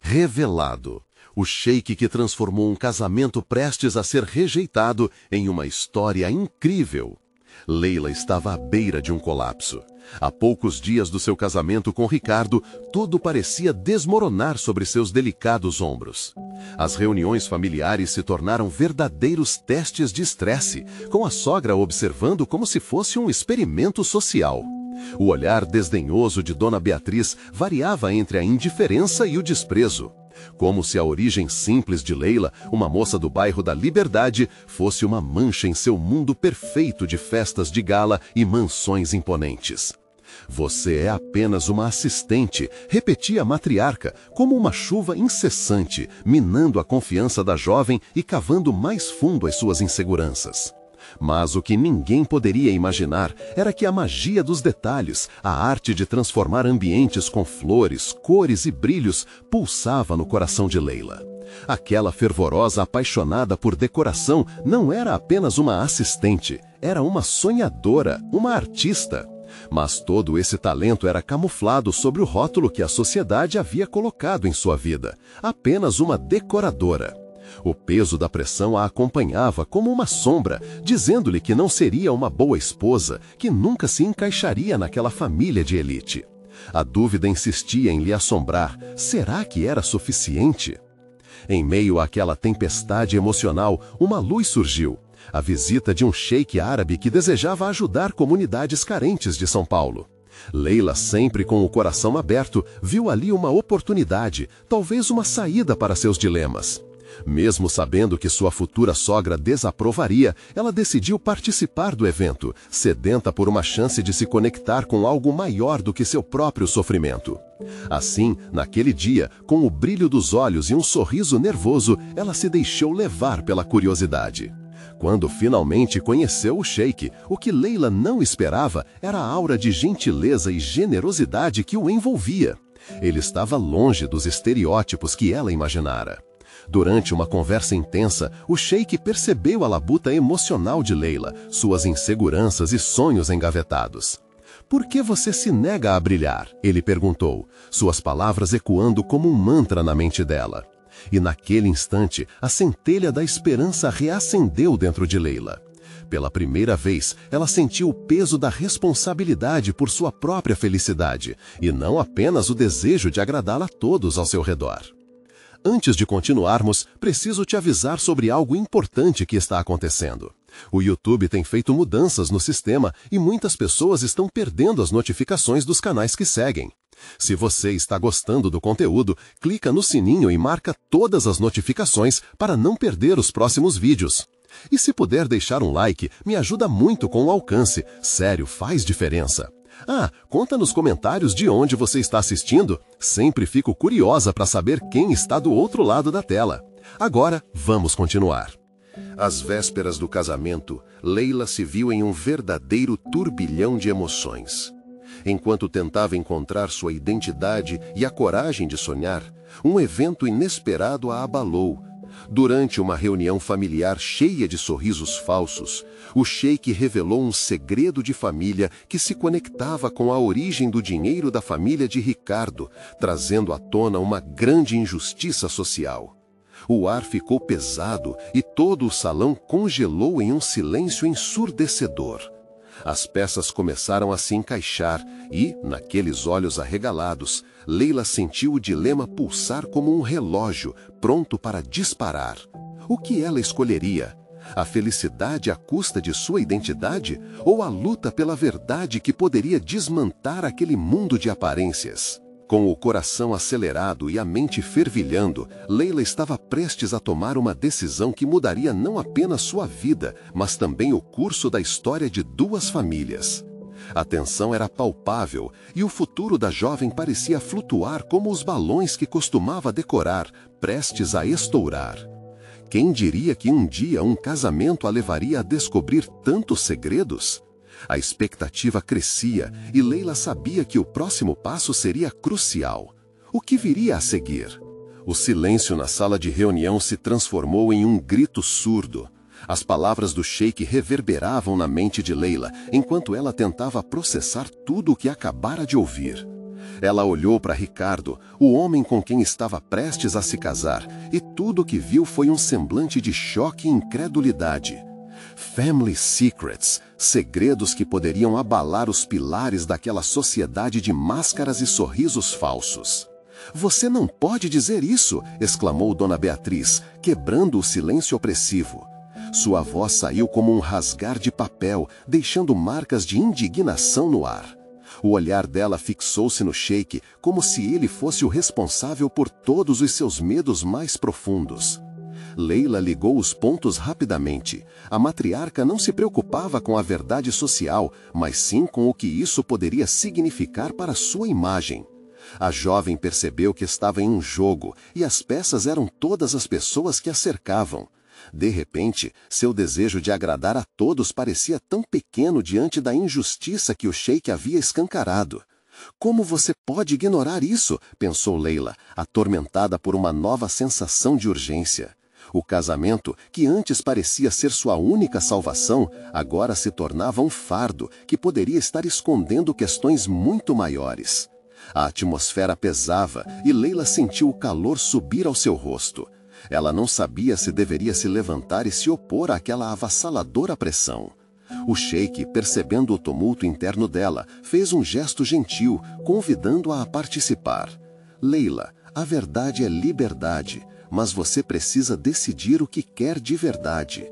Revelado. O sheik que transformou um casamento prestes a ser rejeitado em uma história incrível. Leila estava à beira de um colapso. Há poucos dias do seu casamento com Ricardo, tudo parecia desmoronar sobre seus delicados ombros. As reuniões familiares se tornaram verdadeiros testes de estresse, com a sogra observando como se fosse um experimento social. O olhar desdenhoso de Dona Beatriz variava entre a indiferença e o desprezo. Como se a origem simples de Leila, uma moça do bairro da Liberdade, fosse uma mancha em seu mundo perfeito de festas de gala e mansões imponentes. Você é apenas uma assistente, repetia a matriarca, como uma chuva incessante, minando a confiança da jovem e cavando mais fundo as suas inseguranças. Mas o que ninguém poderia imaginar era que a magia dos detalhes, a arte de transformar ambientes com flores, cores e brilhos, pulsava no coração de Leila. Aquela fervorosa apaixonada por decoração não era apenas uma assistente, era uma sonhadora, uma artista. Mas todo esse talento era camuflado sob o rótulo que a sociedade havia colocado em sua vida, apenas uma decoradora. O peso da pressão a acompanhava como uma sombra, dizendo-lhe que não seria uma boa esposa, que nunca se encaixaria naquela família de elite. A dúvida insistia em lhe assombrar. Será que era suficiente? Em meio àquela tempestade emocional, uma luz surgiu. A visita de um sheik árabe que desejava ajudar comunidades carentes de São Paulo. Leila, sempre com o coração aberto, viu ali uma oportunidade, talvez uma saída para seus dilemas. Mesmo sabendo que sua futura sogra desaprovaria, ela decidiu participar do evento, sedenta por uma chance de se conectar com algo maior do que seu próprio sofrimento. Assim, naquele dia, com o brilho dos olhos e um sorriso nervoso, ela se deixou levar pela curiosidade. Quando finalmente conheceu o sheik, o que Leila não esperava era a aura de gentileza e generosidade que o envolvia. Ele estava longe dos estereótipos que ela imaginara. Durante uma conversa intensa, o sheik percebeu a labuta emocional de Leila, suas inseguranças e sonhos engavetados. "Por que você se nega a brilhar?" ele perguntou, suas palavras ecoando como um mantra na mente dela. E naquele instante, a centelha da esperança reacendeu dentro de Leila. Pela primeira vez, ela sentiu o peso da responsabilidade por sua própria felicidade, e não apenas o desejo de agradá-la a todos ao seu redor. Antes de continuarmos, preciso te avisar sobre algo importante que está acontecendo. O YouTube tem feito mudanças no sistema e muitas pessoas estão perdendo as notificações dos canais que seguem. Se você está gostando do conteúdo, clica no sininho e marca todas as notificações para não perder os próximos vídeos. E se puder deixar um like, me ajuda muito com o alcance. Sério, faz diferença. Conta nos comentários de onde você está assistindo. Sempre fico curiosa para saber quem está do outro lado da tela. Agora, vamos continuar. Às vésperas do casamento, Leila se viu em um verdadeiro turbilhão de emoções. Enquanto tentava encontrar sua identidade e a coragem de sonhar, um evento inesperado a abalou. Durante uma reunião familiar cheia de sorrisos falsos, o sheik revelou um segredo de família que se conectava com a origem do dinheiro da família de Ricardo, trazendo à tona uma grande injustiça social. O ar ficou pesado e todo o salão congelou em um silêncio ensurdecedor. As peças começaram a se encaixar e, naqueles olhos arregalados, Leila sentiu o dilema pulsar como um relógio, pronto para disparar. O que ela escolheria? A felicidade à custa de sua identidade? Ou a luta pela verdade que poderia desmantar aquele mundo de aparências? Com o coração acelerado e a mente fervilhando, Leila estava prestes a tomar uma decisão que mudaria não apenas sua vida, mas também o curso da história de duas famílias. A tensão era palpável e o futuro da jovem parecia flutuar como os balões que costumava decorar, prestes a estourar. Quem diria que um dia um casamento a levaria a descobrir tantos segredos? A expectativa crescia e Leila sabia que o próximo passo seria crucial. O que viria a seguir? O silêncio na sala de reunião se transformou em um grito surdo. As palavras do sheik reverberavam na mente de Leila, enquanto ela tentava processar tudo o que acabara de ouvir. Ela olhou para Ricardo, o homem com quem estava prestes a se casar, e tudo o que viu foi um semblante de choque e incredulidade. Family Secrets, segredos que poderiam abalar os pilares daquela sociedade de máscaras e sorrisos falsos. "Você não pode dizer isso!" exclamou Dona Beatriz, quebrando o silêncio opressivo. Sua voz saiu como um rasgar de papel, deixando marcas de indignação no ar. O olhar dela fixou-se no Sheik, como se ele fosse o responsável por todos os seus medos mais profundos. Leila ligou os pontos rapidamente. A matriarca não se preocupava com a verdade social, mas sim com o que isso poderia significar para sua imagem. A jovem percebeu que estava em um jogo, e as peças eram todas as pessoas que a cercavam. De repente, seu desejo de agradar a todos parecia tão pequeno diante da injustiça que o Sheik havia escancarado. "Como você pode ignorar isso?" pensou Leila, atormentada por uma nova sensação de urgência. O casamento, que antes parecia ser sua única salvação, agora se tornava um fardo que poderia estar escondendo questões muito maiores. A atmosfera pesava e Leila sentiu o calor subir ao seu rosto. Ela não sabia se deveria se levantar e se opor àquela avassaladora pressão. O Sheik, percebendo o tumulto interno dela, fez um gesto gentil, convidando-a a participar. "Leila, a verdade é liberdade, mas você precisa decidir o que quer de verdade."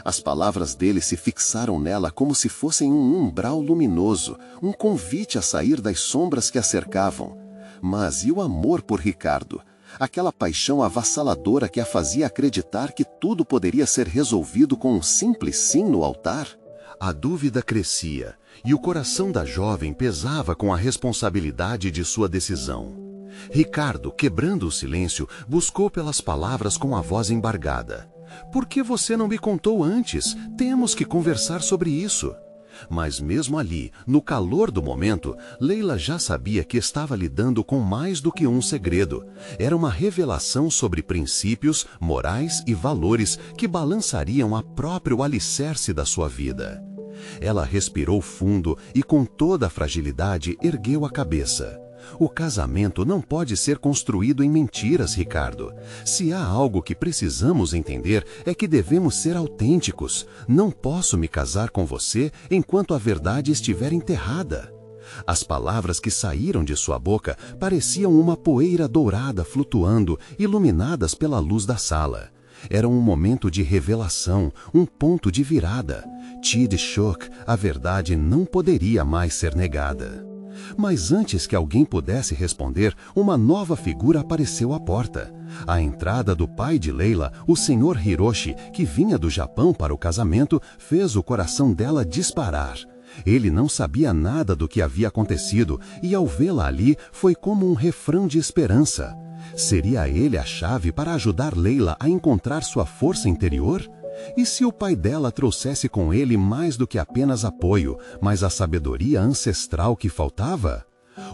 As palavras dele se fixaram nela como se fossem um umbral luminoso, um convite a sair das sombras que a cercavam. Mas e o amor por Ricardo? Aquela paixão avassaladora que a fazia acreditar que tudo poderia ser resolvido com um simples sim no altar? A dúvida crescia, e o coração da jovem pesava com a responsabilidade de sua decisão. Ricardo, quebrando o silêncio, buscou pelas palavras com a voz embargada. "Por que você não me contou antes? Temos que conversar sobre isso." Mas mesmo ali, no calor do momento, Leila já sabia que estava lidando com mais do que um segredo. Era uma revelação sobre princípios, morais e valores que balançariam a próprio alicerce da sua vida. Ela respirou fundo e, com toda a fragilidade, ergueu a cabeça. "O casamento não pode ser construído em mentiras, Ricardo. Se há algo que precisamos entender é que devemos ser autênticos. Não posso me casar com você enquanto a verdade estiver enterrada." As palavras que saíram de sua boca pareciam uma poeira dourada flutuando, iluminadas pela luz da sala. Era um momento de revelação, um ponto de virada. Tid Shok, a verdade não poderia mais ser negada. Mas antes que alguém pudesse responder, uma nova figura apareceu à porta. À entrada do pai de Leila, o Sr. Hiroshi, que vinha do Japão para o casamento, fez o coração dela disparar. Ele não sabia nada do que havia acontecido e, ao vê-la ali, foi como um refrão de esperança. Seria ele a chave para ajudar Leila a encontrar sua força interior? E se o pai dela trouxesse com ele mais do que apenas apoio, mas a sabedoria ancestral que faltava?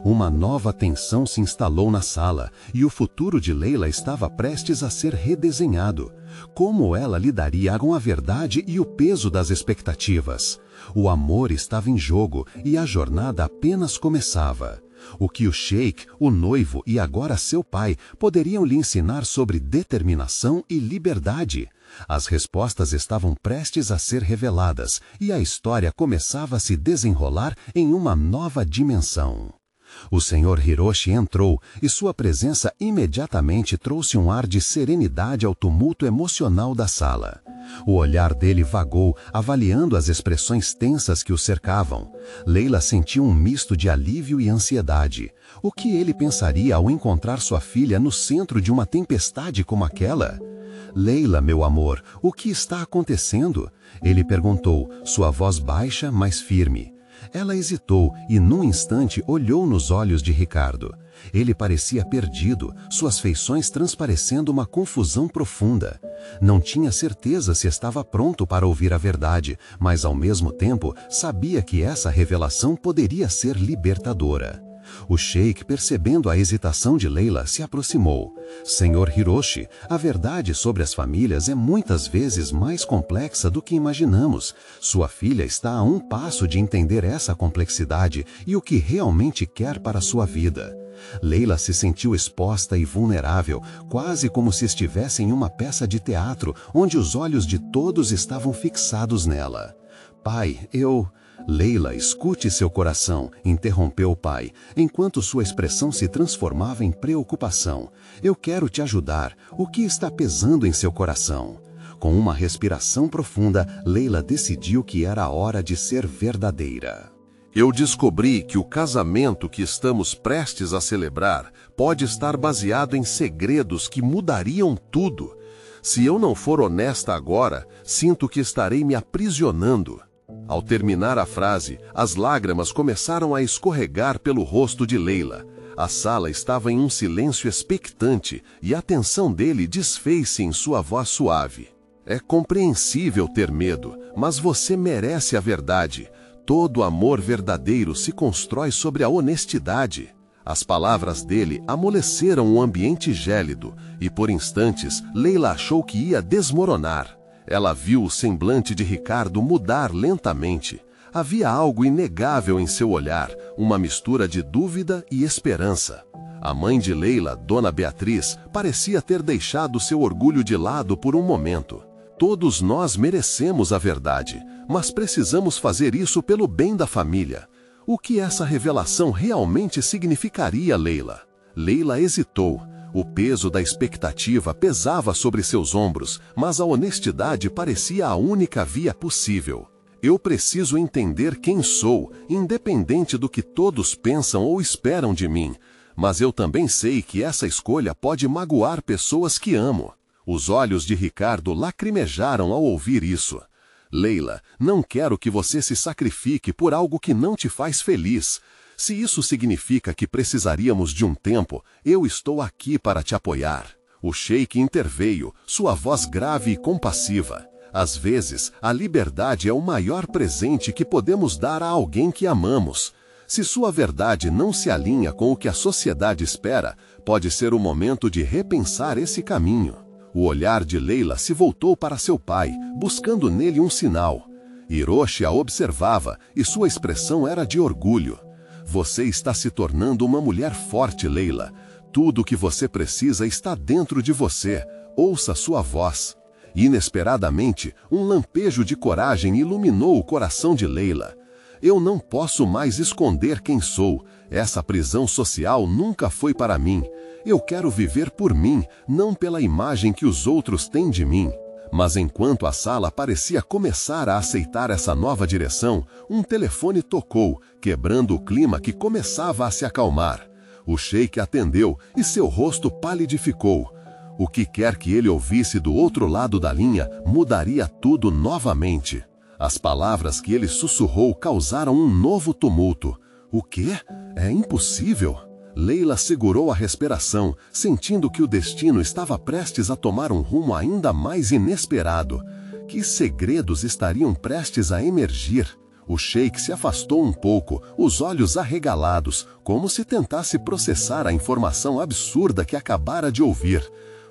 Uma nova tensão se instalou na sala, e o futuro de Leila estava prestes a ser redesenhado. Como ela lidaria com a verdade e o peso das expectativas? O amor estava em jogo, e a jornada apenas começava. O que o Sheik, o noivo e agora seu pai poderiam lhe ensinar sobre determinação e liberdade? As respostas estavam prestes a ser reveladas e a história começava a se desenrolar em uma nova dimensão. O Sr. Hiroshi entrou e sua presença imediatamente trouxe um ar de serenidade ao tumulto emocional da sala. O olhar dele vagou, avaliando as expressões tensas que o cercavam. Leila sentiu um misto de alívio e ansiedade. O que ele pensaria ao encontrar sua filha no centro de uma tempestade como aquela? "Leila, meu amor, o que está acontecendo?" Ele perguntou, sua voz baixa, mas firme. Ela hesitou e, num instante, olhou nos olhos de Ricardo. Ele parecia perdido, suas feições transparecendo uma confusão profunda. Não tinha certeza se estava pronto para ouvir a verdade, mas, ao mesmo tempo, sabia que essa revelação poderia ser libertadora. O sheik, percebendo a hesitação de Leila, se aproximou. Senhor Hiroshi, a verdade sobre as famílias é muitas vezes mais complexa do que imaginamos. Sua filha está a um passo de entender essa complexidade e o que realmente quer para sua vida. Leila se sentiu exposta e vulnerável, quase como se estivesse em uma peça de teatro, onde os olhos de todos estavam fixados nela. Pai, Leila, escute seu coração, interrompeu o pai, enquanto sua expressão se transformava em preocupação. Eu quero te ajudar. O que está pesando em seu coração? Com uma respiração profunda, Leila decidiu que era a hora de ser verdadeira. Eu descobri que o casamento que estamos prestes a celebrar pode estar baseado em segredos que mudariam tudo. Se eu não for honesta agora, sinto que estarei me aprisionando. Ao terminar a frase, as lágrimas começaram a escorregar pelo rosto de Leila. A sala estava em um silêncio expectante e a tensão dele desfez-se em sua voz suave. É compreensível ter medo, mas você merece a verdade. Todo amor verdadeiro se constrói sobre a honestidade. As palavras dele amoleceram um ambiente gélido e, por instantes, Leila achou que ia desmoronar. Ela viu o semblante de Ricardo mudar lentamente. Havia algo inegável em seu olhar, uma mistura de dúvida e esperança. A mãe de Leila, Dona Beatriz, parecia ter deixado seu orgulho de lado por um momento. Todos nós merecemos a verdade, mas precisamos fazer isso pelo bem da família. O que essa revelação realmente significaria, Leila? Leila hesitou. O peso da expectativa pesava sobre seus ombros, mas a honestidade parecia a única via possível. Eu preciso entender quem sou, independente do que todos pensam ou esperam de mim. Mas eu também sei que essa escolha pode magoar pessoas que amo. Os olhos de Ricardo lacrimejaram ao ouvir isso. Leila, não quero que você se sacrifique por algo que não te faz feliz. Se isso significa que precisaríamos de um tempo, eu estou aqui para te apoiar. O sheik interveio, sua voz grave e compassiva. Às vezes, a liberdade é o maior presente que podemos dar a alguém que amamos. Se sua verdade não se alinha com o que a sociedade espera, pode ser o momento de repensar esse caminho. O olhar de Leila se voltou para seu pai, buscando nele um sinal. Hiroshi a observava e sua expressão era de orgulho. Você está se tornando uma mulher forte, Leila. Tudo o que você precisa está dentro de você. Ouça sua voz. Inesperadamente, um lampejo de coragem iluminou o coração de Leila. Eu não posso mais esconder quem sou. Essa prisão social nunca foi para mim. Eu quero viver por mim, não pela imagem que os outros têm de mim. Mas enquanto a sala parecia começar a aceitar essa nova direção, um telefone tocou, quebrando o clima que começava a se acalmar. O sheik atendeu e seu rosto palidificou. O que quer que ele ouvisse do outro lado da linha mudaria tudo novamente. As palavras que ele sussurrou causaram um novo tumulto. O quê? É impossível. Leila segurou a respiração, sentindo que o destino estava prestes a tomar um rumo ainda mais inesperado. Que segredos estariam prestes a emergir? O sheik se afastou um pouco, os olhos arregalados, como se tentasse processar a informação absurda que acabara de ouvir.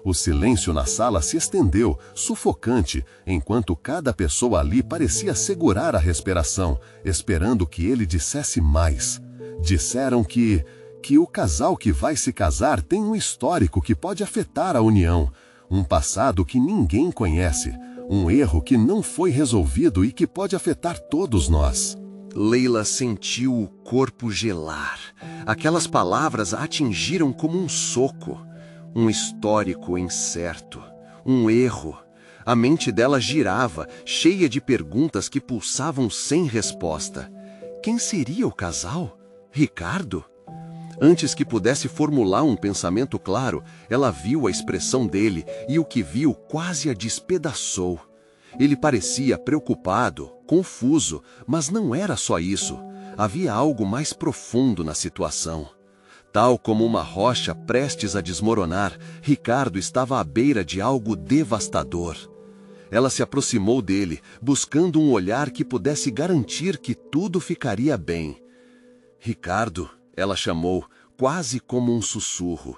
O silêncio na sala se estendeu, sufocante, enquanto cada pessoa ali parecia segurar a respiração, esperando que ele dissesse mais. Disseram que o casal que vai se casar tem um histórico que pode afetar a união, um passado que ninguém conhece, um erro que não foi resolvido e que pode afetar todos nós. Leila sentiu o corpo gelar. Aquelas palavras a atingiram como um soco. Um histórico incerto, um erro. A mente dela girava, cheia de perguntas que pulsavam sem resposta. Quem seria o casal? Ricardo? Antes que pudesse formular um pensamento claro, ela viu a expressão dele e o que viu quase a despedaçou. Ele parecia preocupado, confuso, mas não era só isso. Havia algo mais profundo na situação. Tal como uma rocha prestes a desmoronar, Ricardo estava à beira de algo devastador. Ela se aproximou dele, buscando um olhar que pudesse garantir que tudo ficaria bem. Ricardo, Ela chamou, quase como um sussurro.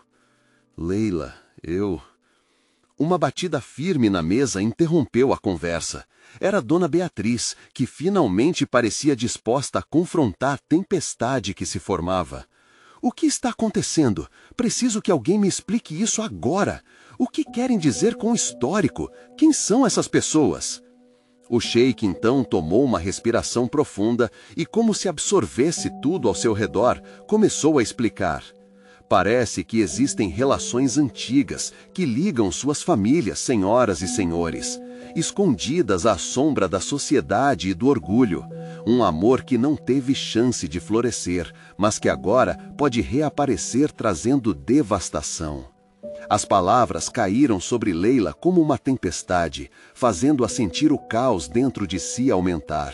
Leila, eu... Uma batida firme na mesa interrompeu a conversa. Era Dona Beatriz, que finalmente parecia disposta a confrontar a tempestade que se formava. O que está acontecendo? Preciso que alguém me explique isso agora. O que querem dizer com histórico? Quem são essas pessoas? O sheik então tomou uma respiração profunda e, como se absorvesse tudo ao seu redor, começou a explicar. Parece que existem relações antigas que ligam suas famílias, senhoras e senhores, escondidas à sombra da sociedade e do orgulho. Um amor que não teve chance de florescer, mas que agora pode reaparecer trazendo devastação. As palavras caíram sobre Leila como uma tempestade, fazendo-a sentir o caos dentro de si aumentar.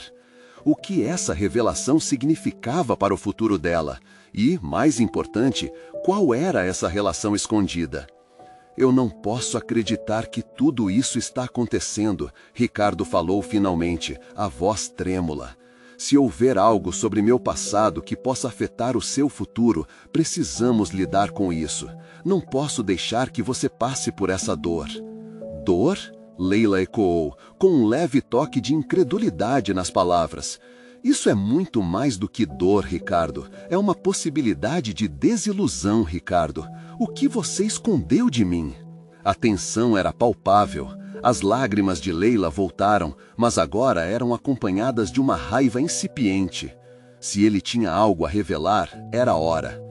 O que essa revelação significava para o futuro dela? E, mais importante, qual era essa relação escondida? Eu não posso acreditar que tudo isso está acontecendo, Ricardo falou finalmente, a voz trêmula. Se houver algo sobre meu passado que possa afetar o seu futuro, precisamos lidar com isso. Não posso deixar que você passe por essa dor. Dor? Leila ecoou, com um leve toque de incredulidade nas palavras. Isso é muito mais do que dor, Ricardo. É uma possibilidade de desilusão, Ricardo. O que você escondeu de mim? A tensão era palpável. As lágrimas de Leila voltaram, mas agora eram acompanhadas de uma raiva incipiente. Se ele tinha algo a revelar, era a hora.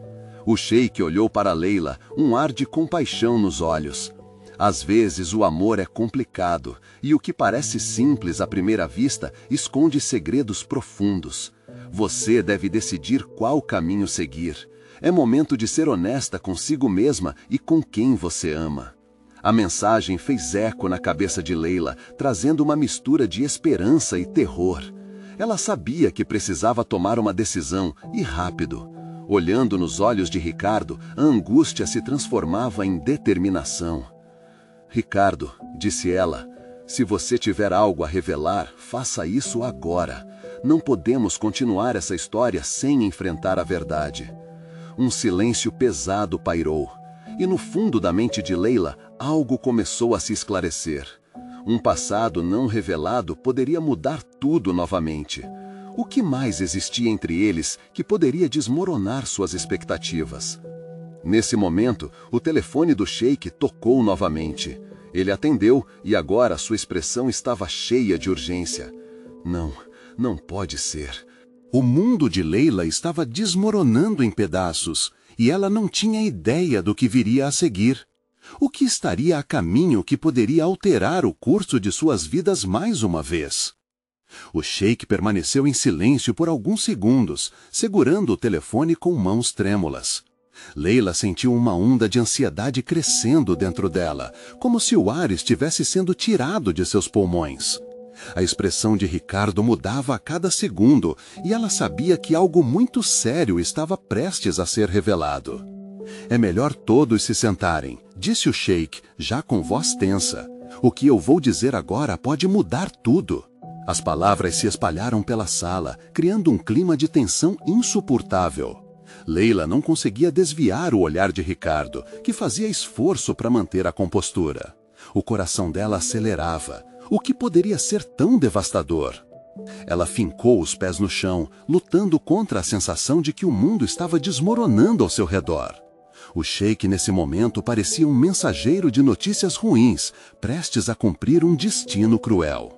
O sheik olhou para Leila, um ar de compaixão nos olhos. Às vezes o amor é complicado, e o que parece simples à primeira vista esconde segredos profundos. Você deve decidir qual caminho seguir. É momento de ser honesta consigo mesma e com quem você ama. A mensagem fez eco na cabeça de Leila, trazendo uma mistura de esperança e terror. Ela sabia que precisava tomar uma decisão, e rápido. Olhando nos olhos de Ricardo, a angústia se transformava em determinação. Ricardo, disse ela, se você tiver algo a revelar, faça isso agora. Não podemos continuar essa história sem enfrentar a verdade. Um silêncio pesado pairou, e no fundo da mente de Leila, algo começou a se esclarecer. Um passado não revelado poderia mudar tudo novamente. O que mais existia entre eles que poderia desmoronar suas expectativas? Nesse momento, o telefone do sheik tocou novamente. Ele atendeu e agora sua expressão estava cheia de urgência. Não pode ser. O mundo de Leila estava desmoronando em pedaços e ela não tinha ideia do que viria a seguir. O que estaria a caminho que poderia alterar o curso de suas vidas mais uma vez? O sheik permaneceu em silêncio por alguns segundos, segurando o telefone com mãos trêmulas. Leila sentiu uma onda de ansiedade crescendo dentro dela, como se o ar estivesse sendo tirado de seus pulmões. A expressão de Ricardo mudava a cada segundo e ela sabia que algo muito sério estava prestes a ser revelado. É melhor todos se sentarem, disse o sheik, já com voz tensa. O que eu vou dizer agora pode mudar tudo. As palavras se espalharam pela sala, criando um clima de tensão insuportável. Leila não conseguia desviar o olhar de Ricardo, que fazia esforço para manter a compostura. O coração dela acelerava. O que poderia ser tão devastador? Ela fincou os pés no chão, lutando contra a sensação de que o mundo estava desmoronando ao seu redor. O sheik nesse momento parecia um mensageiro de notícias ruins, prestes a cumprir um destino cruel.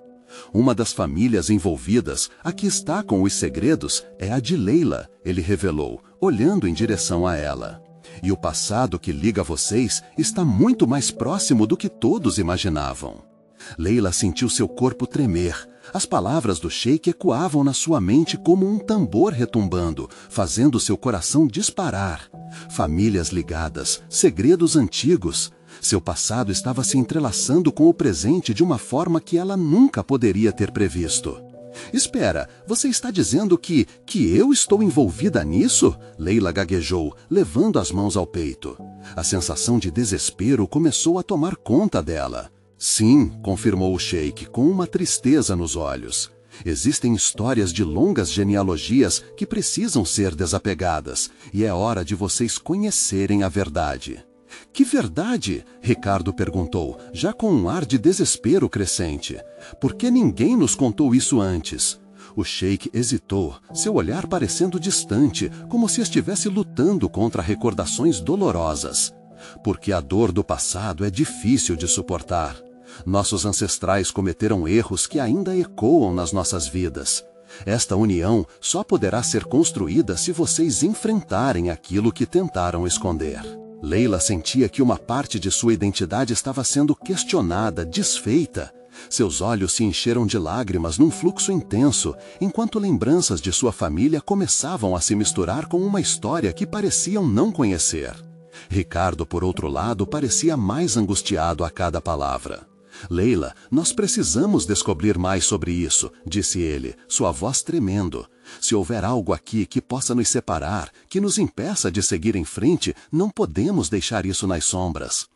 Uma das famílias envolvidas, a que está com os segredos, é a de Leila, ele revelou, olhando em direção a ela. E o passado que liga vocês está muito mais próximo do que todos imaginavam. Leila sentiu seu corpo tremer. As palavras do sheik ecoavam na sua mente como um tambor retumbando, fazendo seu coração disparar. Famílias ligadas, segredos antigos. Seu passado estava se entrelaçando com o presente de uma forma que ela nunca poderia ter previsto. Espera, você está dizendo que eu estou envolvida nisso? Leila gaguejou, levando as mãos ao peito. A sensação de desespero começou a tomar conta dela. Sim, confirmou o sheik, com uma tristeza nos olhos. Existem histórias de longas genealogias que precisam ser desapegadas, e é hora de vocês conhecerem a verdade. Que verdade? Ricardo perguntou, já com um ar de desespero crescente. Por que ninguém nos contou isso antes? O sheik hesitou, seu olhar parecendo distante, como se estivesse lutando contra recordações dolorosas. Porque a dor do passado é difícil de suportar. Nossos ancestrais cometeram erros que ainda ecoam nas nossas vidas. Esta união só poderá ser construída se vocês enfrentarem aquilo que tentaram esconder. Leila sentia que uma parte de sua identidade estava sendo questionada, desfeita. Seus olhos se encheram de lágrimas num fluxo intenso, enquanto lembranças de sua família começavam a se misturar com uma história que pareciam não conhecer. Ricardo, por outro lado, parecia mais angustiado a cada palavra. Leila, nós precisamos descobrir mais sobre isso, disse ele, sua voz tremendo. Se houver algo aqui que possa nos separar, que nos impeça de seguir em frente, não podemos deixar isso nas sombras.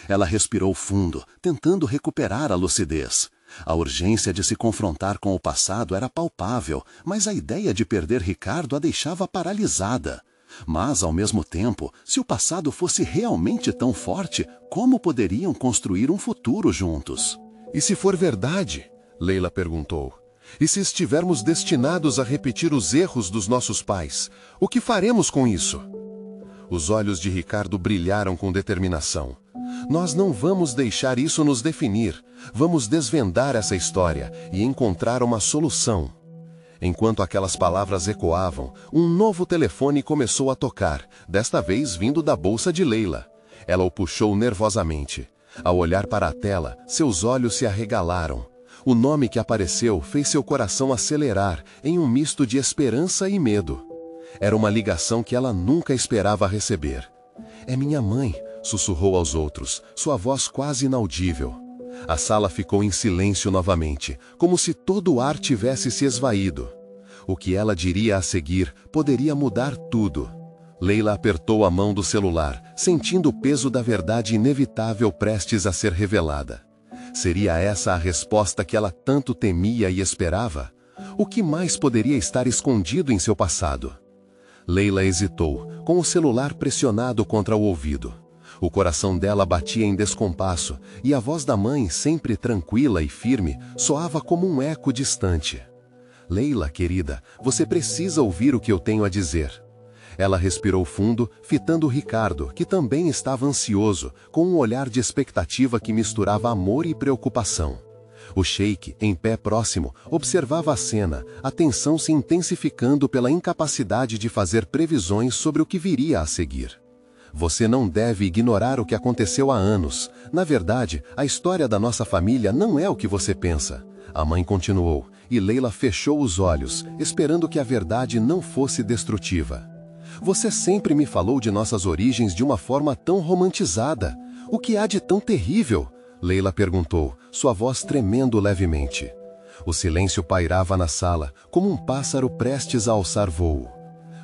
Ela respirou fundo, tentando recuperar a lucidez. A urgência de se confrontar com o passado era palpável, mas a ideia de perder Ricardo a deixava paralisada. Mas, ao mesmo tempo, se o passado fosse realmente tão forte, como poderiam construir um futuro juntos? E se for verdade? Leila perguntou. E se estivermos destinados a repetir os erros dos nossos pais, o que faremos com isso? Os olhos de Ricardo brilharam com determinação. Nós não vamos deixar isso nos definir. Vamos desvendar essa história e encontrar uma solução. Enquanto aquelas palavras ecoavam, um novo telefone começou a tocar, desta vez vindo da bolsa de Leila. Ela o puxou nervosamente. Ao olhar para a tela, seus olhos se arregalaram. O nome que apareceu fez seu coração acelerar em um misto de esperança e medo. Era uma ligação que ela nunca esperava receber. "É minha mãe", sussurrou aos outros, sua voz quase inaudível. A sala ficou em silêncio novamente, como se todo o ar tivesse se esvaído. O que ela diria a seguir poderia mudar tudo. Leila apertou a mão do celular, sentindo o peso da verdade inevitável prestes a ser revelada. Seria essa a resposta que ela tanto temia e esperava? O que mais poderia estar escondido em seu passado? Leila hesitou, com o celular pressionado contra o ouvido. O coração dela batia em descompasso, e a voz da mãe, sempre tranquila e firme, soava como um eco distante. "Leila, querida, você precisa ouvir o que eu tenho a dizer." Ela respirou fundo, fitando Ricardo, que também estava ansioso, com um olhar de expectativa que misturava amor e preocupação. O sheik, em pé próximo, observava a cena, a tensão se intensificando pela incapacidade de fazer previsões sobre o que viria a seguir. "Você não deve ignorar o que aconteceu há anos. Na verdade, a história da nossa família não é o que você pensa." A mãe continuou, e Leila fechou os olhos, esperando que a verdade não fosse destrutiva. "Você sempre me falou de nossas origens de uma forma tão romantizada. O que há de tão terrível?" Leila perguntou, sua voz tremendo levemente. O silêncio pairava na sala, como um pássaro prestes a alçar voo.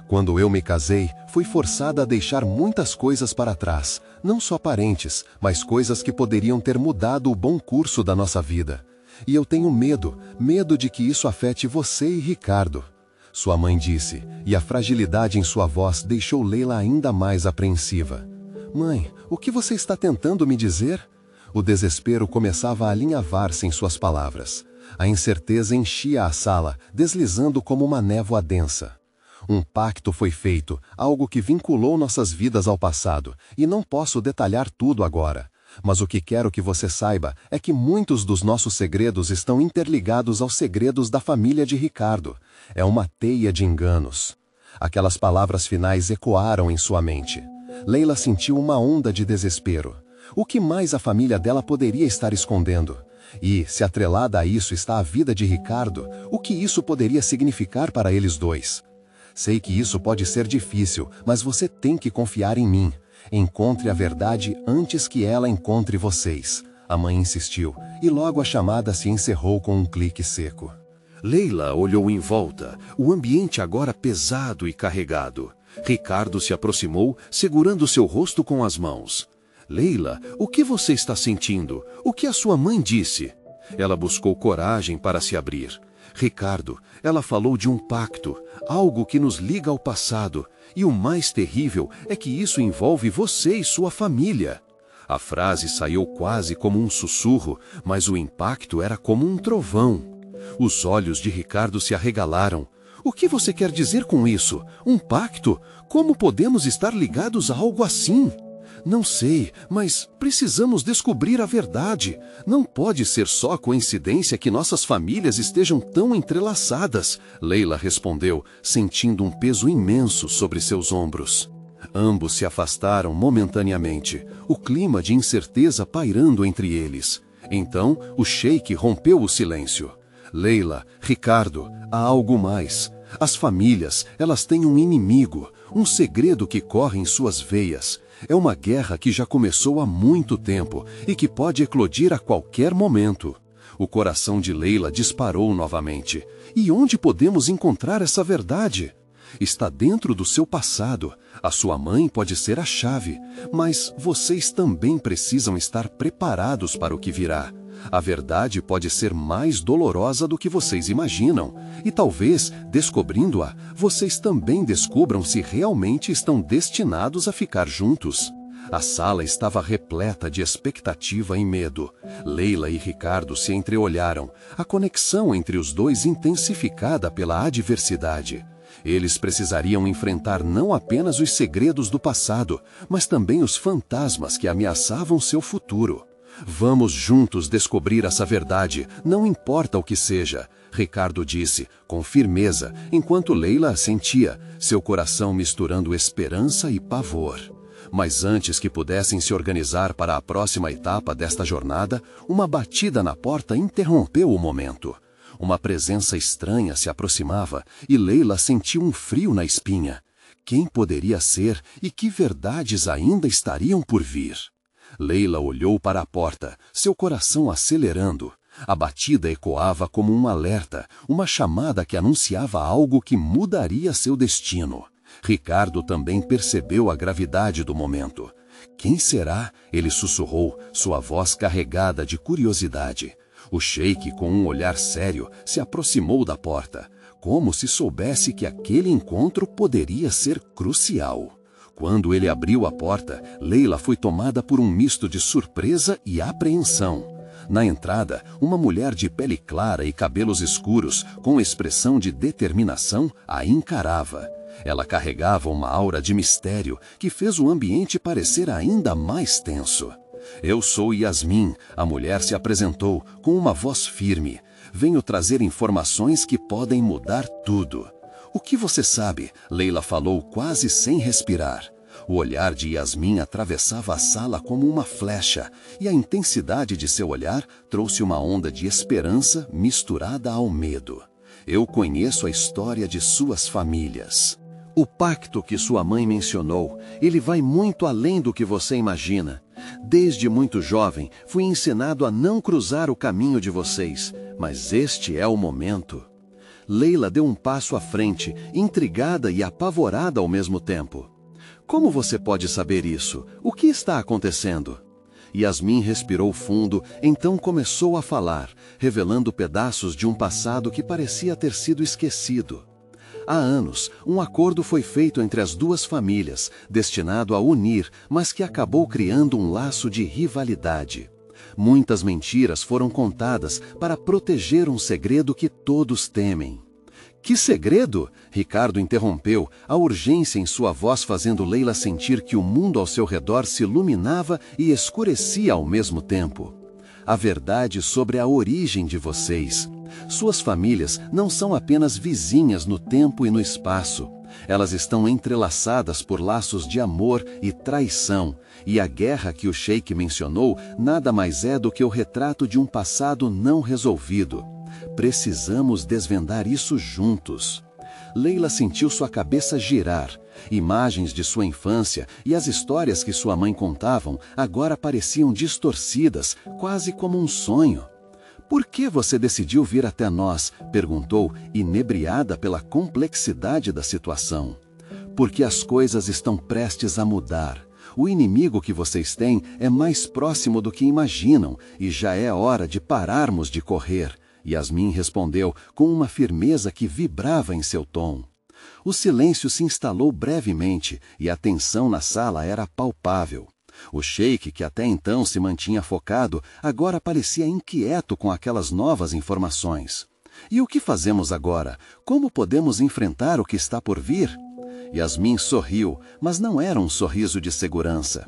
"Quando eu me casei, fui forçada a deixar muitas coisas para trás, não só parentes, mas coisas que poderiam ter mudado o bom curso da nossa vida. E eu tenho medo de que isso afete você e Ricardo." Sua mãe disse, e a fragilidade em sua voz deixou Leila ainda mais apreensiva. "Mãe, o que você está tentando me dizer?" O desespero começava a alinhavar-se em suas palavras. A incerteza enchia a sala, deslizando como uma névoa densa. Um pacto foi feito, algo que vinculou nossas vidas ao passado, e não posso detalhar tudo agora. Mas o que quero que você saiba é que muitos dos nossos segredos estão interligados aos segredos da família de Ricardo. É uma teia de enganos. Aquelas palavras finais ecoaram em sua mente. Leila sentiu uma onda de desespero. O que mais a família dela poderia estar escondendo? E, se atrelada a isso está a vida de Ricardo, o que isso poderia significar para eles dois? "Sei que isso pode ser difícil, mas você tem que confiar em mim. Encontre a verdade antes que ela encontre vocês." A mãe insistiu, e logo a chamada se encerrou com um clique seco. Leila olhou em volta, o ambiente agora pesado e carregado. Ricardo se aproximou, segurando seu rosto com as mãos. "Leila, o que você está sentindo? O que a sua mãe disse?" Ela buscou coragem para se abrir. Ricardo, ela falou de um pacto, algo que nos liga ao passado, e o mais terrível é que isso envolve você e sua família. A frase saiu quase como um sussurro, mas o impacto era como um trovão. Os olhos de Ricardo se arregalaram. O que você quer dizer com isso? Um pacto? Como podemos estar ligados a algo assim? Não sei, mas precisamos descobrir a verdade. Não pode ser só coincidência que nossas famílias estejam tão entrelaçadas, Leila respondeu, sentindo um peso imenso sobre seus ombros. Ambos se afastaram momentaneamente, o clima de incerteza pairando entre eles. Então, o sheik rompeu o silêncio. Leila, Ricardo, há algo mais. As famílias, elas têm um inimigo, um segredo que corre em suas veias. É uma guerra que já começou há muito tempo e que pode eclodir a qualquer momento. O coração de Leila disparou novamente. E onde podemos encontrar essa verdade? Está dentro do seu passado. A sua mãe pode ser a chave, mas vocês também precisam estar preparados para o que virá. A verdade pode ser mais dolorosa do que vocês imaginam, e talvez, descobrindo-a, vocês também descubram se realmente estão destinados a ficar juntos. A sala estava repleta de expectativa e medo. Leila e Ricardo se entreolharam, a conexão entre os dois intensificada pela adversidade. Eles precisariam enfrentar não apenas os segredos do passado, mas também os fantasmas que ameaçavam seu futuro. Vamos juntos descobrir essa verdade, não importa o que seja, Ricardo disse, com firmeza, enquanto Leila assentia, seu coração misturando esperança e pavor. Mas antes que pudessem se organizar para a próxima etapa desta jornada, uma batida na porta interrompeu o momento. Uma presença estranha se aproximava e Leila sentiu um frio na espinha. Quem poderia ser e que verdades ainda estariam por vir? Leila olhou para a porta, seu coração acelerando. A batida ecoava como um alerta, uma chamada que anunciava algo que mudaria seu destino. Ricardo também percebeu a gravidade do momento. Quem será? Ele sussurrou, sua voz carregada de curiosidade. O sheik, com um olhar sério, se aproximou da porta, como se soubesse que aquele encontro poderia ser crucial. Quando ele abriu a porta, Leila foi tomada por um misto de surpresa e apreensão. Na entrada, uma mulher de pele clara e cabelos escuros, com expressão de determinação, a encarava. Ela carregava uma aura de mistério que fez o ambiente parecer ainda mais tenso. Eu sou Yasmin, a mulher se apresentou, com uma voz firme. Venho trazer informações que podem mudar tudo. O que você sabe? Leila falou quase sem respirar. O olhar de Yasmin atravessava a sala como uma flecha, e a intensidade de seu olhar trouxe uma onda de esperança misturada ao medo. Eu conheço a história de suas famílias. O pacto que sua mãe mencionou, ele vai muito além do que você imagina. Desde muito jovem, fui ensinado a não cruzar o caminho de vocês, mas este é o momento. Leila deu um passo à frente, intrigada e apavorada ao mesmo tempo. Como você pode saber isso? O que está acontecendo? Yasmin respirou fundo, então começou a falar, revelando pedaços de um passado que parecia ter sido esquecido. Há anos, um acordo foi feito entre as duas famílias, destinado a unir, mas que acabou criando um laço de rivalidade. Muitas mentiras foram contadas para proteger um segredo que todos temem. Que segredo? Ricardo interrompeu, a urgência em sua voz fazendo Leila sentir que o mundo ao seu redor se iluminava e escurecia ao mesmo tempo. A verdade sobre a origem de vocês. Suas famílias não são apenas vizinhas no tempo e no espaço. Elas estão entrelaçadas por laços de amor e traição, e a guerra que o sheik mencionou nada mais é do que o retrato de um passado não resolvido. Precisamos desvendar isso juntos. Leila sentiu sua cabeça girar. Imagens de sua infância e as histórias que sua mãe contavam agora pareciam distorcidas, quase como um sonho. Por que você decidiu vir até nós? Perguntou, inebriada pela complexidade da situação. Porque as coisas estão prestes a mudar. O inimigo que vocês têm é mais próximo do que imaginam e já é hora de pararmos de correr. Yasmin respondeu com uma firmeza que vibrava em seu tom. O silêncio se instalou brevemente e a tensão na sala era palpável. O sheik, que até então se mantinha focado, agora parecia inquieto com aquelas novas informações. E o que fazemos agora? Como podemos enfrentar o que está por vir? Yasmin sorriu, mas não era um sorriso de segurança.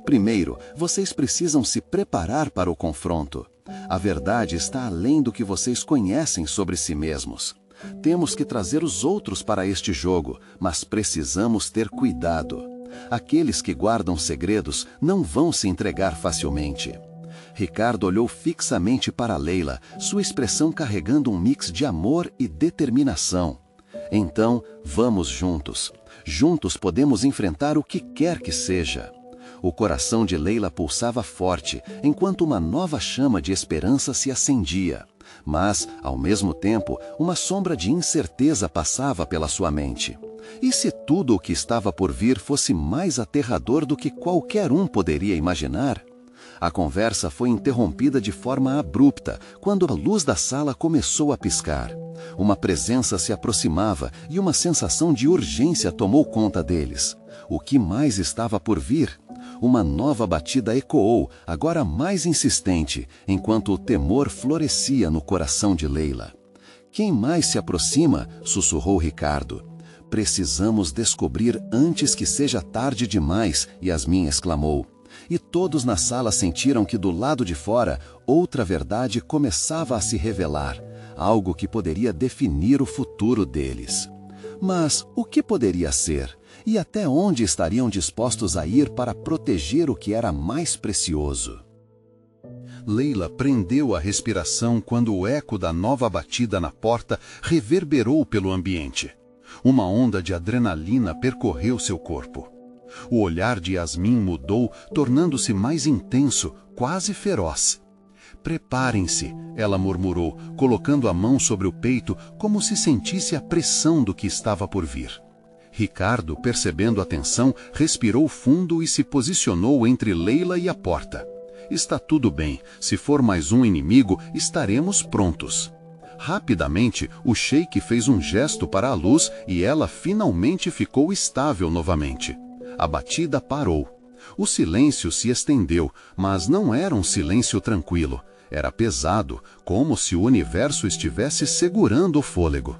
Primeiro, vocês precisam se preparar para o confronto. A verdade está além do que vocês conhecem sobre si mesmos. Temos que trazer os outros para este jogo, mas precisamos ter cuidado. Aqueles que guardam segredos não vão se entregar facilmente. Ricardo olhou fixamente para Leila, sua expressão carregando um mix de amor e determinação. Então, vamos juntos. Juntos podemos enfrentar o que quer que seja. O coração de Leila pulsava forte, enquanto uma nova chama de esperança se acendia. Mas, ao mesmo tempo, uma sombra de incerteza passava pela sua mente. E se tudo o que estava por vir fosse mais aterrador do que qualquer um poderia imaginar? A conversa foi interrompida de forma abrupta, quando a luz da sala começou a piscar. Uma presença se aproximava e uma sensação de urgência tomou conta deles. O que mais estava por vir? Uma nova batida ecoou, agora mais insistente, enquanto o temor florescia no coração de Leila. Quem mais se aproxima? Sussurrou Ricardo. Precisamos descobrir antes que seja tarde demais, Yasmin exclamou. E todos na sala sentiram que do lado de fora, outra verdade começava a se revelar, algo que poderia definir o futuro deles. Mas o que poderia ser? E até onde estariam dispostos a ir para proteger o que era mais precioso? Leila prendeu a respiração quando o eco da nova batida na porta reverberou pelo ambiente. Uma onda de adrenalina percorreu seu corpo. O olhar de Yasmin mudou, tornando-se mais intenso, quase feroz. Preparem-se, ela murmurou, colocando a mão sobre o peito como se sentisse a pressão do que estava por vir. Ricardo, percebendo a tensão, respirou fundo e se posicionou entre Leila e a porta. Está tudo bem, se for mais um inimigo, estaremos prontos. Rapidamente, o sheik fez um gesto para a luz e ela finalmente ficou estável novamente. A batida parou. O silêncio se estendeu, mas não era um silêncio tranquilo. Era pesado, como se o universo estivesse segurando o fôlego.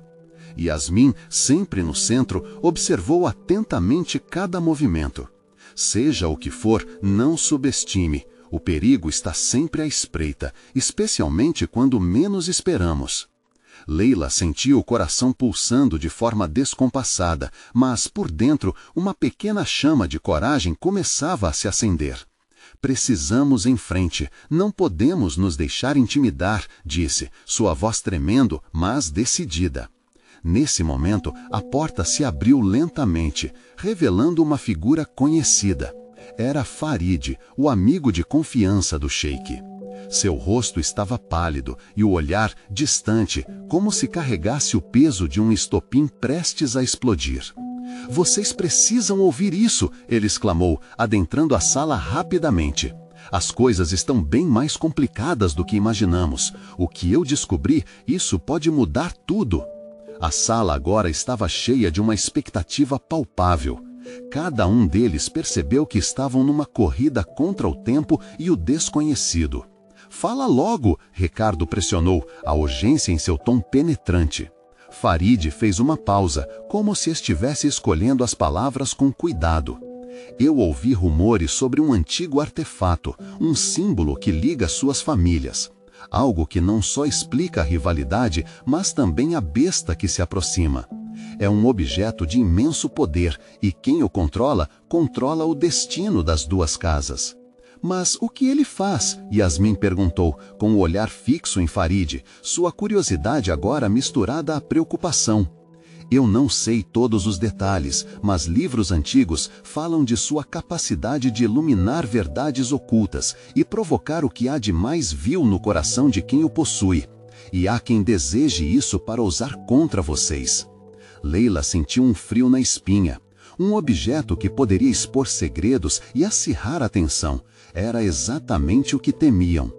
Yasmin, sempre no centro, observou atentamente cada movimento. Seja o que for, não subestime. O perigo está sempre à espreita, especialmente quando menos esperamos. Leila sentia o coração pulsando de forma descompassada, mas, por dentro, uma pequena chama de coragem começava a se acender. Precisamos em frente, não podemos nos deixar intimidar, disse, sua voz tremendo, mas decidida. Nesse momento, a porta se abriu lentamente, revelando uma figura conhecida. Era Farid, o amigo de confiança do sheik. Seu rosto estava pálido e o olhar distante, como se carregasse o peso de um estopim prestes a explodir. Vocês precisam ouvir isso, ele exclamou, adentrando a sala rapidamente. As coisas estão bem mais complicadas do que imaginamos. O que eu descobri, isso pode mudar tudo. A sala agora estava cheia de uma expectativa palpável. Cada um deles percebeu que estavam numa corrida contra o tempo e o desconhecido. Fala logo, Ricardo pressionou, a urgência em seu tom penetrante. Farid fez uma pausa, como se estivesse escolhendo as palavras com cuidado. Eu ouvi rumores sobre um antigo artefato, um símbolo que liga suas famílias. Algo que não só explica a rivalidade, mas também a besta que se aproxima. É um objeto de imenso poder e quem o controla, controla o destino das duas casas. Mas o que ele faz? Yasmin perguntou, com o olhar fixo em Farid, sua curiosidade agora misturada à preocupação. Eu não sei todos os detalhes, mas livros antigos falam de sua capacidade de iluminar verdades ocultas e provocar o que há de mais vil no coração de quem o possui. E há quem deseje isso para usar contra vocês. Leila sentiu um frio na espinha. Um objeto que poderia expor segredos e acirrar a tensão. Era exatamente o que temiam.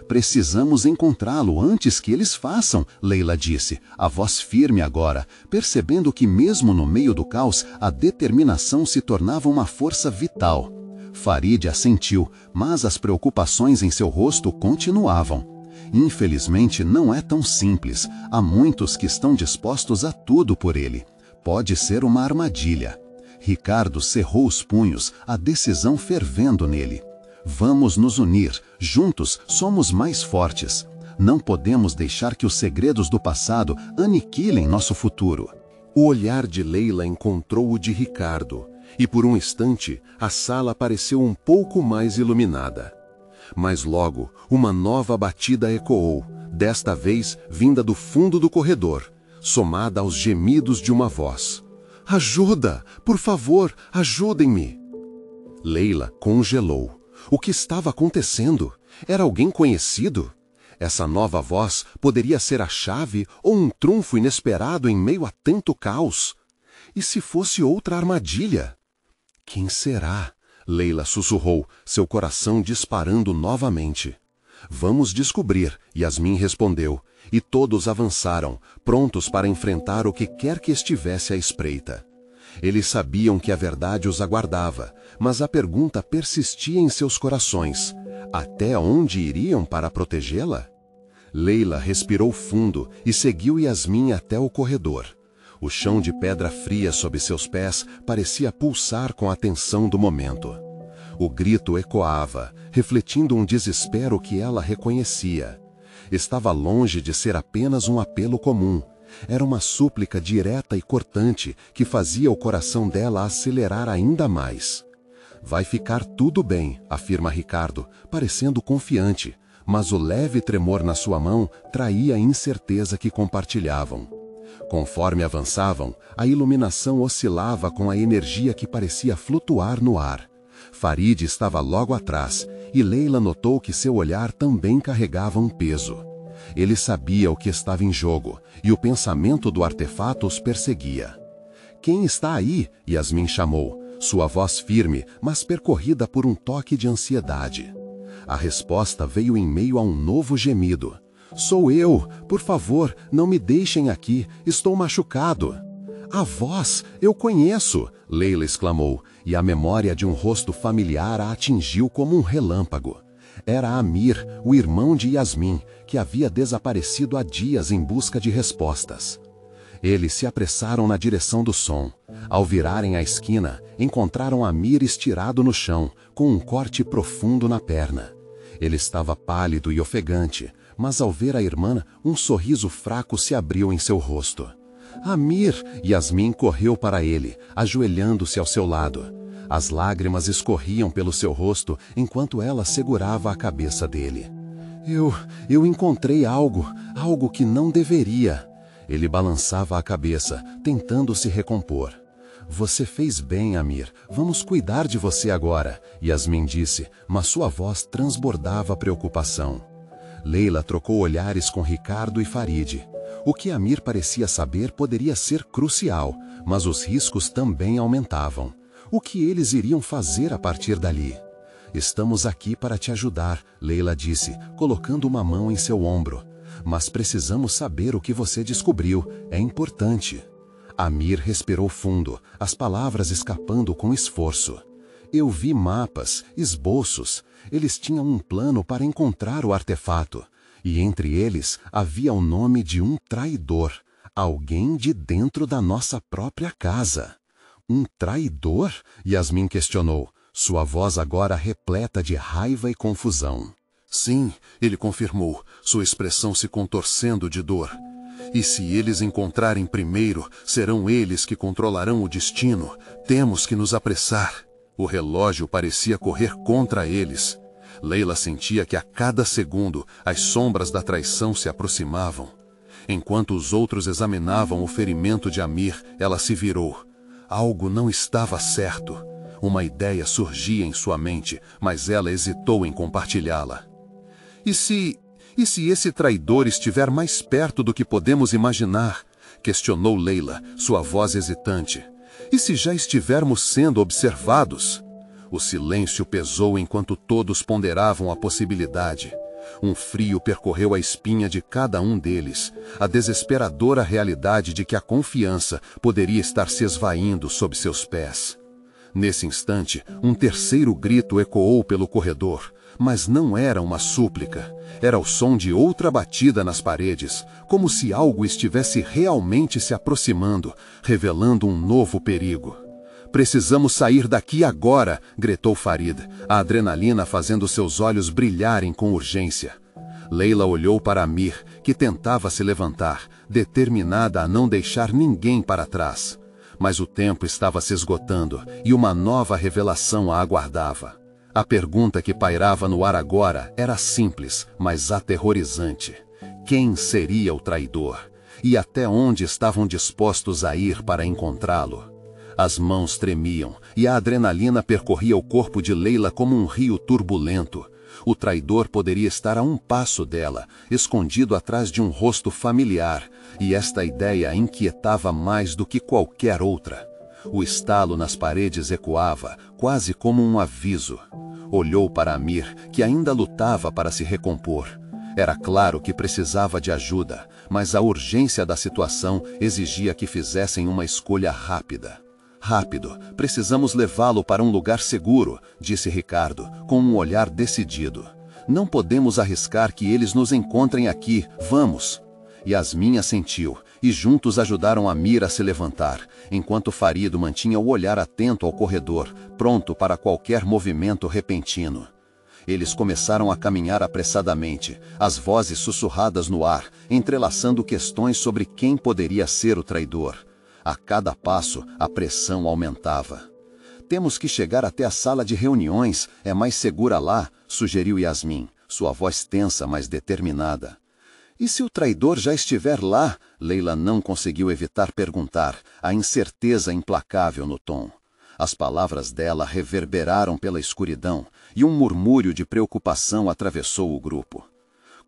Precisamos encontrá-lo antes que eles façam, Leila disse, a voz firme agora, percebendo que mesmo no meio do caos, a determinação se tornava uma força vital. Farid assentiu, mas as preocupações em seu rosto continuavam. Infelizmente não é tão simples, há muitos que estão dispostos a tudo por ele. Pode ser uma armadilha. Ricardo cerrou os punhos, a decisão fervendo nele. Vamos nos unir, juntos somos mais fortes. Não podemos deixar que os segredos do passado aniquilem nosso futuro. O olhar de Leila encontrou o de Ricardo, e por um instante a sala pareceu um pouco mais iluminada. Mas logo uma nova batida ecoou, desta vez vinda do fundo do corredor, somada aos gemidos de uma voz. Ajuda! Por favor, ajudem-me! Leila congelou. O que estava acontecendo? Era alguém conhecido? Essa nova voz poderia ser a chave ou um trunfo inesperado em meio a tanto caos? E se fosse outra armadilha? Quem será? Leila sussurrou, seu coração disparando novamente. Vamos descobrir, Yasmin respondeu, e todos avançaram, prontos para enfrentar o que quer que estivesse à espreita. Eles sabiam que a verdade os aguardava, mas a pergunta persistia em seus corações. Até onde iriam para protegê-la? Leila respirou fundo e seguiu Yasmin até o corredor. O chão de pedra fria sob seus pés parecia pulsar com a tensão do momento. O grito ecoava, refletindo um desespero que ela reconhecia. Estava longe de ser apenas um apelo comum. Era uma súplica direta e cortante que fazia o coração dela acelerar ainda mais. Vai ficar tudo bem, afirma Ricardo, parecendo confiante, mas o leve tremor na sua mão traía a incerteza que compartilhavam. Conforme avançavam, a iluminação oscilava com a energia que parecia flutuar no ar. Farid estava logo atrás, e Leila notou que seu olhar também carregava um peso. Ele sabia o que estava em jogo, e o pensamento do artefato os perseguia. Quem está aí? Yasmin chamou, sua voz firme, mas percorrida por um toque de ansiedade. A resposta veio em meio a um novo gemido. Sou eu, por favor, não me deixem aqui, estou machucado. A voz, eu conheço, Leila exclamou, e a memória de um rosto familiar a atingiu como um relâmpago. Era Amir, o irmão de Yasmin, que havia desaparecido há dias em busca de respostas. Eles se apressaram na direção do som. Ao virarem a esquina, encontraram Amir estirado no chão, com um corte profundo na perna. Ele estava pálido e ofegante, mas ao ver a irmã, um sorriso fraco se abriu em seu rosto. Amir! Yasmin correu para ele, ajoelhando-se ao seu lado. As lágrimas escorriam pelo seu rosto enquanto ela segurava a cabeça dele. Eu encontrei algo que não deveria. Ele balançava a cabeça, tentando se recompor. Você fez bem, Amir. Vamos cuidar de você agora, Yasmin disse, mas sua voz transbordava preocupação. Leila trocou olhares com Ricardo e Farid. O que Amir parecia saber poderia ser crucial, mas os riscos também aumentavam. O que eles iriam fazer a partir dali? Estamos aqui para te ajudar, Leila disse, colocando uma mão em seu ombro. Mas precisamos saber o que você descobriu, é importante. Amir respirou fundo, as palavras escapando com esforço. Eu vi mapas, esboços. Eles tinham um plano para encontrar o artefato. E entre eles havia o nome de um traidor, alguém de dentro da nossa própria casa. Um traidor? Yasmin questionou, sua voz agora repleta de raiva e confusão. Sim, ele confirmou, sua expressão se contorcendo de dor. E se eles encontrarem primeiro, serão eles que controlarão o destino. Temos que nos apressar. O relógio parecia correr contra eles. Leila sentia que a cada segundo as sombras da traição se aproximavam. Enquanto os outros examinavam o ferimento de Amir, ela se virou. Algo não estava certo. Uma ideia surgia em sua mente, mas ela hesitou em compartilhá-la. E se esse traidor estiver mais perto do que podemos imaginar? Questionou Leila, sua voz hesitante. E se já estivermos sendo observados? O silêncio pesou enquanto todos ponderavam a possibilidade. Um frio percorreu a espinha de cada um deles, a desesperadora realidade de que a confiança poderia estar se esvaindo sob seus pés. Nesse instante, um terceiro grito ecoou pelo corredor, mas não era uma súplica. Era o som de outra batida nas paredes, como se algo estivesse realmente se aproximando, revelando um novo perigo. "Precisamos sair daqui agora", gritou Farid, a adrenalina fazendo seus olhos brilharem com urgência. Leila olhou para Amir, que tentava se levantar, determinada a não deixar ninguém para trás. Mas o tempo estava se esgotando e uma nova revelação a aguardava. A pergunta que pairava no ar agora era simples, mas aterrorizante. Quem seria o traidor? E até onde estavam dispostos a ir para encontrá-lo? As mãos tremiam e a adrenalina percorria o corpo de Leila como um rio turbulento. O traidor poderia estar a um passo dela, escondido atrás de um rosto familiar, e esta ideia a inquietava mais do que qualquer outra. O estalo nas paredes ecoava, quase como um aviso. Olhou para Amir, que ainda lutava para se recompor. Era claro que precisava de ajuda, mas a urgência da situação exigia que fizessem uma escolha rápida. "Rápido, precisamos levá-lo para um lugar seguro", disse Ricardo, com um olhar decidido. "Não podemos arriscar que eles nos encontrem aqui, vamos." Yasmin assentiu, e juntos ajudaram Amir a se levantar, enquanto Farid mantinha o olhar atento ao corredor, pronto para qualquer movimento repentino. Eles começaram a caminhar apressadamente, as vozes sussurradas no ar, entrelaçando questões sobre quem poderia ser o traidor. A cada passo, a pressão aumentava. "Temos que chegar até a sala de reuniões, é mais segura lá", sugeriu Yasmin, sua voz tensa, mas determinada. "E se o traidor já estiver lá?", Leila não conseguiu evitar perguntar, a incerteza implacável no tom. As palavras dela reverberaram pela escuridão, e um murmúrio de preocupação atravessou o grupo.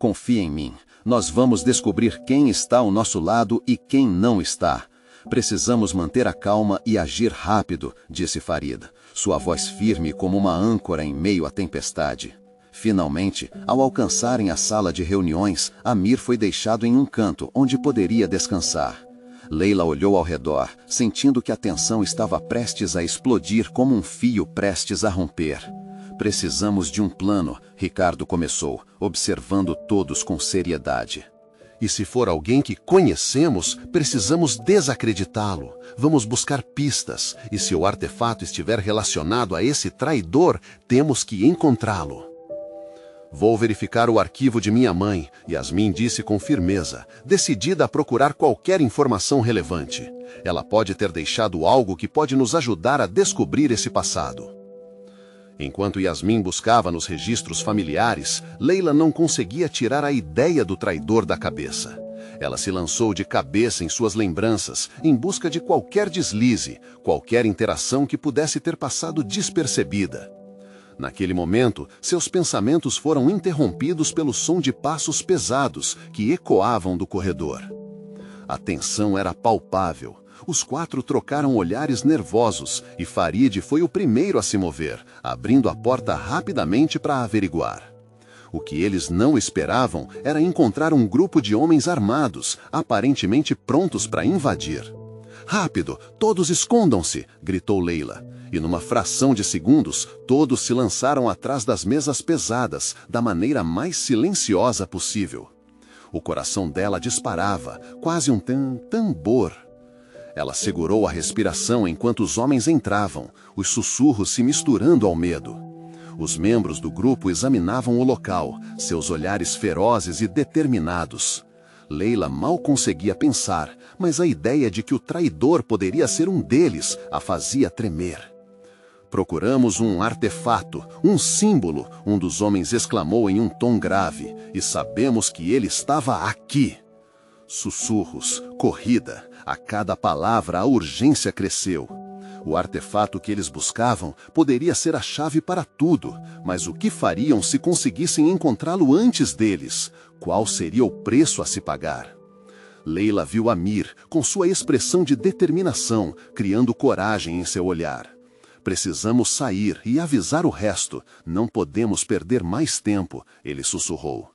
"Confie em mim, nós vamos descobrir quem está ao nosso lado e quem não está. Precisamos manter a calma e agir rápido", disse Farid, sua voz firme como uma âncora em meio à tempestade. Finalmente, ao alcançarem a sala de reuniões, Amir foi deixado em um canto onde poderia descansar. Leila olhou ao redor, sentindo que a tensão estava prestes a explodir como um fio prestes a romper. "Precisamos de um plano", Ricardo começou, observando todos com seriedade. "E se for alguém que conhecemos, precisamos desacreditá-lo. Vamos buscar pistas, e se o artefato estiver relacionado a esse traidor, temos que encontrá-lo." "Vou verificar o arquivo de minha mãe", Yasmin disse com firmeza, decidida a procurar qualquer informação relevante. Ela pode ter deixado algo que pode nos ajudar a descobrir esse passado. Enquanto Yasmin buscava nos registros familiares, Leila não conseguia tirar a ideia do traidor da cabeça. Ela se lançou de cabeça em suas lembranças, em busca de qualquer deslize, qualquer interação que pudesse ter passado despercebida. Naquele momento, seus pensamentos foram interrompidos pelo som de passos pesados que ecoavam do corredor. A tensão era palpável. Os quatro trocaram olhares nervosos e Farid foi o primeiro a se mover, abrindo a porta rapidamente para averiguar. O que eles não esperavam era encontrar um grupo de homens armados, aparentemente prontos para invadir. "Rápido, todos escondam-se!", gritou Leila. E numa fração de segundos, todos se lançaram atrás das mesas pesadas, da maneira mais silenciosa possível. O coração dela disparava, quase um tambor. Ela segurou a respiração enquanto os homens entravam, os sussurros se misturando ao medo. Os membros do grupo examinavam o local, seus olhares ferozes e determinados. Leila mal conseguia pensar, mas a ideia de que o traidor poderia ser um deles a fazia tremer. "Procuramos um artefato, um símbolo", um dos homens exclamou em um tom grave, "e sabemos que ele estava aqui." Sussurros, corrida, a cada palavra a urgência cresceu. O artefato que eles buscavam poderia ser a chave para tudo, mas o que fariam se conseguissem encontrá-lo antes deles? Qual seria o preço a se pagar? Leila viu Amir, com sua expressão de determinação, criando coragem em seu olhar. Precisamos sair e avisar o resto. Não podemos perder mais tempo, ele sussurrou.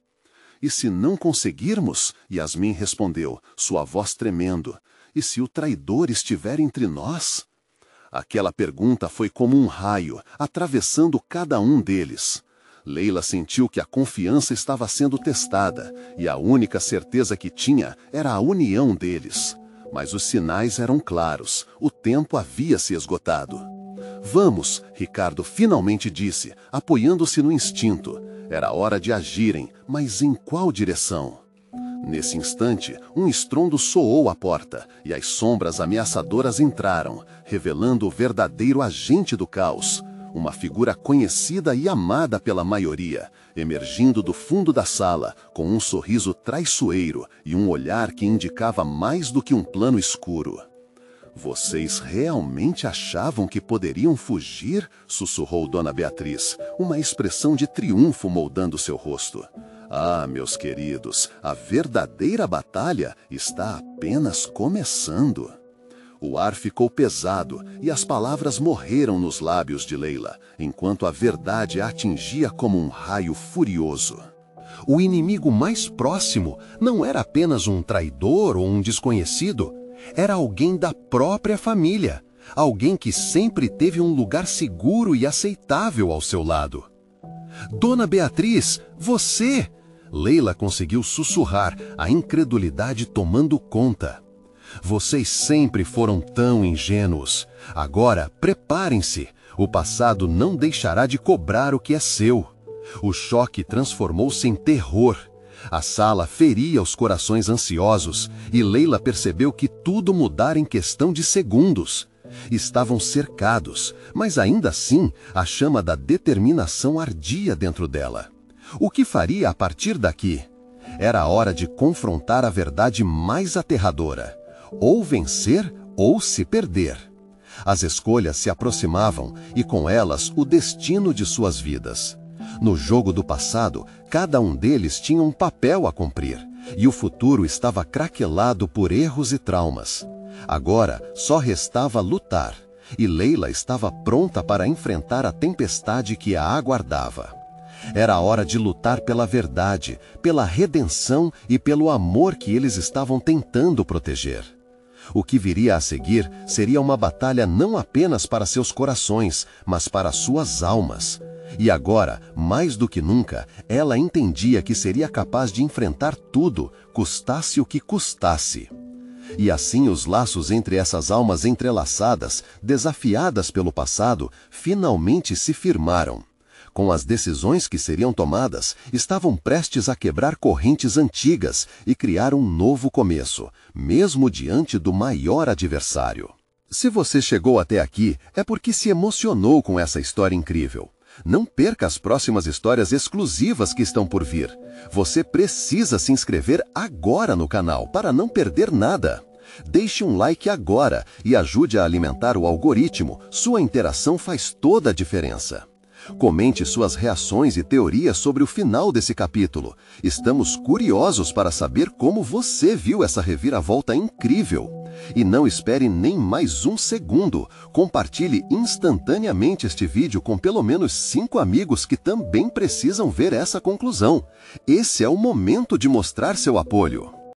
E se não conseguirmos? Yasmin respondeu, sua voz tremendo. E se o traidor estiver entre nós? Aquela pergunta foi como um raio, atravessando cada um deles. Leila sentiu que a confiança estava sendo testada, e a única certeza que tinha era a união deles. Mas os sinais eram claros, o tempo havia se esgotado. Vamos, Ricardo finalmente disse, apoiando-se no instinto. Era hora de agirem, mas em qual direção? Nesse instante, um estrondo soou à porta, e as sombras ameaçadoras entraram, revelando o verdadeiro agente do caos. Uma figura conhecida e amada pela maioria, emergindo do fundo da sala, com um sorriso traiçoeiro e um olhar que indicava mais do que um plano escuro. Vocês realmente achavam que poderiam fugir? Sussurrou Dona Beatriz, uma expressão de triunfo moldando seu rosto. Ah, meus queridos, a verdadeira batalha está apenas começando. O ar ficou pesado e as palavras morreram nos lábios de Leila, enquanto a verdade a atingia como um raio furioso. O inimigo mais próximo não era apenas um traidor ou um desconhecido, era alguém da própria família, alguém que sempre teve um lugar seguro e aceitável ao seu lado. Dona Beatriz, você! Leila conseguiu sussurrar, a incredulidade tomando conta. Vocês sempre foram tão ingênuos. Agora, preparem-se. O passado não deixará de cobrar o que é seu. O choque transformou-se em terror. A sala feria os corações ansiosos e Leila percebeu que tudo mudara em questão de segundos. Estavam cercados, mas ainda assim a chama da determinação ardia dentro dela. O que faria a partir daqui? Era a hora de confrontar a verdade mais aterradora. Ou vencer ou se perder. As escolhas se aproximavam e com elas o destino de suas vidas. No jogo do passado, cada um deles tinha um papel a cumprir, e o futuro estava craquelado por erros e traumas. Agora só restava lutar, e Leila estava pronta para enfrentar a tempestade que a aguardava. Era a hora de lutar pela verdade, pela redenção e pelo amor que eles estavam tentando proteger. O que viria a seguir seria uma batalha não apenas para seus corações, mas para suas almas. E agora, mais do que nunca, ela entendia que seria capaz de enfrentar tudo, custasse o que custasse. E assim os laços entre essas almas entrelaçadas, desafiadas pelo passado, finalmente se firmaram. Com as decisões que seriam tomadas, estavam prestes a quebrar correntes antigas e criar um novo começo, mesmo diante do maior adversário. Se você chegou até aqui, é porque se emocionou com essa história incrível. Não perca as próximas histórias exclusivas que estão por vir. Você precisa se inscrever agora no canal para não perder nada. Deixe um like agora e ajude a alimentar o algoritmo. Sua interação faz toda a diferença. Comente suas reações e teorias sobre o final desse capítulo. Estamos curiosos para saber como você viu essa reviravolta incrível. E não espere nem mais um segundo. Compartilhe instantaneamente este vídeo com pelo menos 5 amigos que também precisam ver essa conclusão. Esse é o momento de mostrar seu apoio.